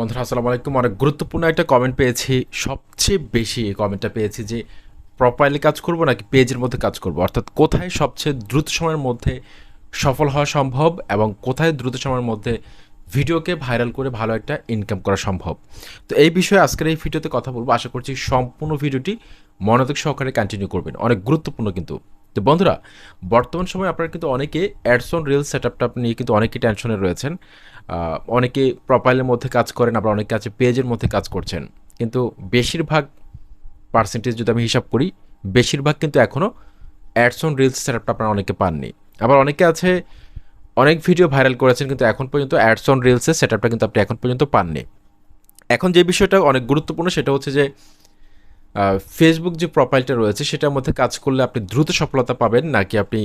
বন্ধুরা আসসালামু আলাইকুম। অনেক গুরুত্বপূর্ণ একটা কমেন্ট পেয়েছি। সবচেয়ে বেশি এই কমেন্টটা পেয়েছি যে প্রোফাইলে কাজ করব নাকি পেজের মধ্যে কাজ করব, অর্থাৎ কোথায় সবচেয়ে দ্রুত সময়ের মধ্যে সফল হওয়া সম্ভব এবং কোথায় দ্রুত সময়ের মধ্যে ভিডিওকে ভাইরাল করে ভালো একটা ইনকাম করা সম্ভব। তো এই বিষয়ে আজকের এই ভিডিওতে কথা বলবো। আশা করছি সম্পূর্ণ ভিডিওটি মনোযোগ সহকারে কন্টিনিউ করবেন, অনেক গুরুত্বপূর্ণ কিন্তু। তো বন্ধুরা, বর্তমান সময়ে আপনারা কিন্তু অনেকে অ্যাডস অন রিলস সেটআপটা নিয়ে কিন্তু অনেকে টেনশনে রয়েছেন। অনেকে প্রোফাইলের মধ্যে কাজ করেন, আবার অনেকে আছে পেজের মধ্যে কাজ করছেন। কিন্তু বেশিরভাগ পার্সেন্টেজ যদি আমি হিসাব করি, বেশিরভাগ কিন্তু এখনও অ্যাডস অন রিলস সেটআপটা আপনারা অনেকে পাননি। আবার অনেকে আছে অনেক ভিডিও ভাইরাল করেছেন কিন্তু এখন পর্যন্ত অ্যাডস অন রিলসের সেটআপটা কিন্তু আপনি এখন পর্যন্ত পাননি। এখন যে বিষয়টা অনেক গুরুত্বপূর্ণ সেটা হচ্ছে যে ফেসবুক যে প্রোফাইলটা রয়েছে সেটার মধ্যে কাজ করলে আপনি দ্রুত সফলতা পাবেন, নাকি আপনি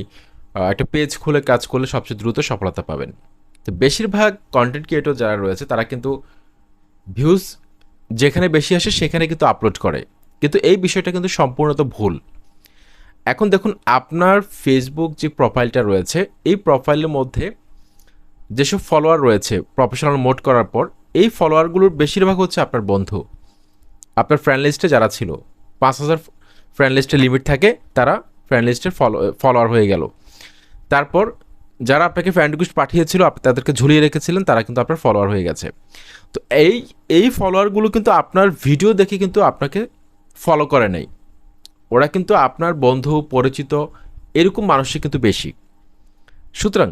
একটা পেজ খুলে কাজ করলে সবচেয়ে দ্রুত সফলতা পাবেন। তো বেশিরভাগ কন্টেন্ট ক্রিয়েটর যারা রয়েছে তারা কিন্তু ভিউজ যেখানে বেশি আসে সেখানে কিন্তু আপলোড করে, কিন্তু এই বিষয়টা কিন্তু সম্পূর্ণত ভুল। এখন দেখুন, আপনার ফেসবুক যে প্রোফাইলটা রয়েছে এই প্রোফাইলের মধ্যে যেসব ফলোয়ার রয়েছে প্রফেশনাল মোড করার পর, এই ফলোয়ারগুলোর বেশিরভাগ হচ্ছে আপনার বন্ধু। আপনার ফ্রেন্ড লিস্টে যারা ছিল, 5,000 ফ্রেন্ড লিস্টে লিমিট থাকে, তারা ফ্রেন্ড লিস্টের ফলোয়ার হয়ে গেল। তারপর যারা আপনাকে ফ্রেন্ড রিকোয়েস্ট পাঠিয়েছিল, আপনি তাদেরকে ঝুলিয়ে রেখেছিলেন, তারা কিন্তু আপনার ফলোয়ার হয়ে গেছে। তো এই ফলোয়ারগুলো কিন্তু আপনার ভিডিও দেখে কিন্তু আপনাকে ফলো করে নেই। ওরা কিন্তু আপনার বন্ধু পরিচিত এরকম মানুষই কিন্তু বেশি। সুতরাং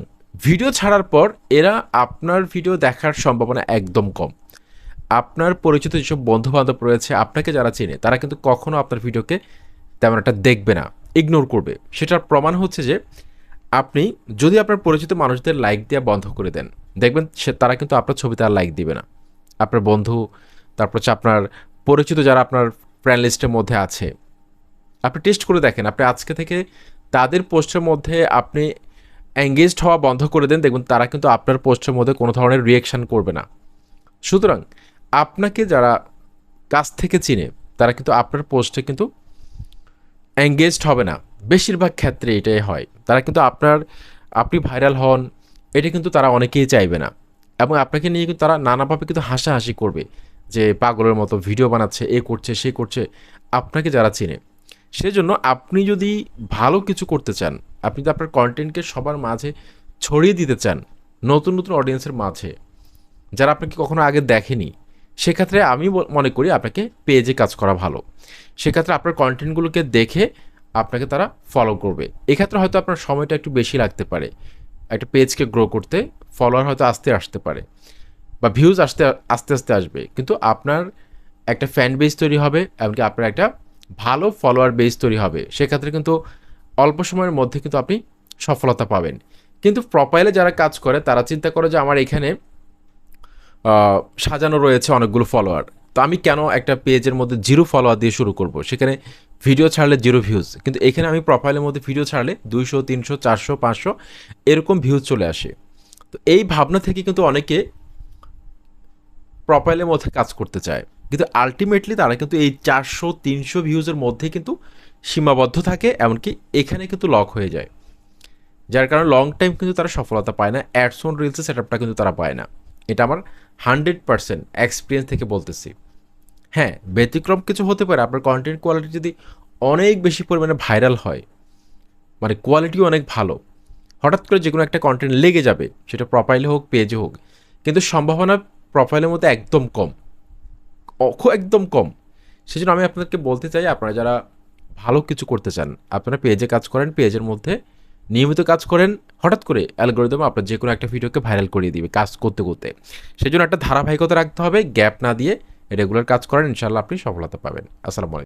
ভিডিও ছাড়ার পর এরা আপনার ভিডিও দেখার সম্ভাবনা একদম কম। আপনার পরিচিত যেসব বন্ধুবান্ধব রয়েছে, আপনাকে যারা চেনে, তারা কিন্তু কখনো আপনার ভিডিওকে তেমন একটা দেখবে না, ইগনোর করবে। সেটার প্রমাণ হচ্ছে যে আপনি যদি আপনার পরিচিত মানুষদের লাইক দেওয়া বন্ধ করে দেন, দেখবেন তারা কিন্তু আপনার ছবিতে আর লাইক দিবে না। আপনার বন্ধু, তারপর হচ্ছে আপনার পরিচিত যারা আপনার ফ্রেন্ড লিস্টের মধ্যে আছে, আপনি টেস্ট করে দেখেন। আপনি আজকে থেকে তাদের পোস্টের মধ্যে আপনি এঙ্গেজড হওয়া বন্ধ করে দেন, দেখবেন তারা কিন্তু আপনার পোস্টের মধ্যে কোনো ধরনের রিয়েকশান করবে না। সুতরাং আপনাকে যারা কাছ থেকে চিনে তারা কিন্তু আপনার পোস্টে কিন্তু এঙ্গেজড হবে না। বেশিরভাগ ক্ষেত্রে এটাই হয়। তারা কিন্তু আপনি ভাইরাল হন, এটা কিন্তু তারা অনেকেই চাইবে না। এবং আপনাকে নিয়ে কিন্তু তারা নানাভাবে কিন্তু হাসাহাসি করবে যে পাগলের মতো ভিডিও বানাচ্ছে, এ করছে সে করছে, আপনাকে যারা চিনে। সেজন্য আপনি যদি ভালো কিছু করতে চান, আপনি যদি আপনার কন্টেন্টকে সবার মাঝে ছড়িয়ে দিতে চান, নতুন নতুন অডিয়েন্সের মাঝে, যারা আপনাকে কখনো আগে দেখেনি, সেক্ষেত্রে আমি মনে করি আপনাকে পেজে কাজ করা ভালো। সেক্ষেত্রে আপনার কন্টেন্টগুলোকে দেখে আপনাকে তারা ফলো করবে। এক্ষেত্রে হয়তো আপনার সময়টা একটু বেশি লাগতে পারে একটা পেজকে গ্রো করতে, ফলোয়ার হয়তো আসতে পারে, বা ভিউজ আস্তে আস্তে আসবে, কিন্তু আপনার একটা ফ্যান বেস তৈরি হবে, এমনকি আপনার একটা ভালো ফলোয়ার বেস তৈরি হবে। সেক্ষেত্রে কিন্তু অল্প সময়ের মধ্যে কিন্তু আপনি সফলতা পাবেন। কিন্তু প্রোফাইলে যারা কাজ করে তারা চিন্তা করে যে আমার এখানে সাজানো রয়েছে অনেকগুলো ফলোয়ার, তো আমি কেন একটা পেজের মধ্যে 0 ফলোয়ার দিয়ে শুরু করব, সেখানে ভিডিও ছাড়লে 0 ভিউজ, কিন্তু এখানে আমি প্রোফাইলের মধ্যে ভিডিও ছাড়লে 200, 300, 400, 500 এরকম ভিউজ চলে আসে। তো এই ভাবনা থেকে কিন্তু অনেকে প্রোফাইলের মধ্যে কাজ করতে চায়, কিন্তু আলটিমেটলি তারা কিন্তু এই 400, 300 ভিউজের মধ্যে কিন্তু সীমাবদ্ধ থাকে, এমনকি এখানে কিন্তু লক হয়ে যায়। যার কারণে লং টাইম কিন্তু তারা সফলতা পায় না, অ্যাডস অন রিলসের সেটআপটা কিন্তু তারা পায় না। এটা আমার 100% এক্সপিরিয়েন্স থেকে বলতেছি। হ্যাঁ, ব্যতিক্রম কিছু হতে পারে, আপনার কন্টেন্ট কোয়ালিটি যদি অনেক বেশি পরিমাণে ভাইরাল হয়, মানে কোয়ালিটিও অনেক ভালো, হঠাৎ করে যে কোনো একটা কন্টেন্ট লেগে যাবে, সেটা প্রোফাইলে হোক পেজে হোক, কিন্তু সম্ভাবনা প্রোফাইলের মধ্যে একদম কম, একদম কম। সেজন্য আমি আপনাদেরকে বলতে চাই, আপনারা যারা ভালো কিছু করতে চান, আপনারা পেজে কাজ করেন, পেজের মধ্যে নিয়মিত কাজ করেন। হঠাৎ করে অ্যালগরিদম আপনার যে কোনো একটা ভিডিওকে ভাইরাল করিয়ে দিবে কাজ করতে করতে। সেই জন্য একটা ধারাবাহিকতা রাখতে হবে, গ্যাপ না দিয়ে রেগুলার কাজ করেন, ইনশাল্লাহ আপনি সফলতা পাবেন। আসসালামু আলাইকুম।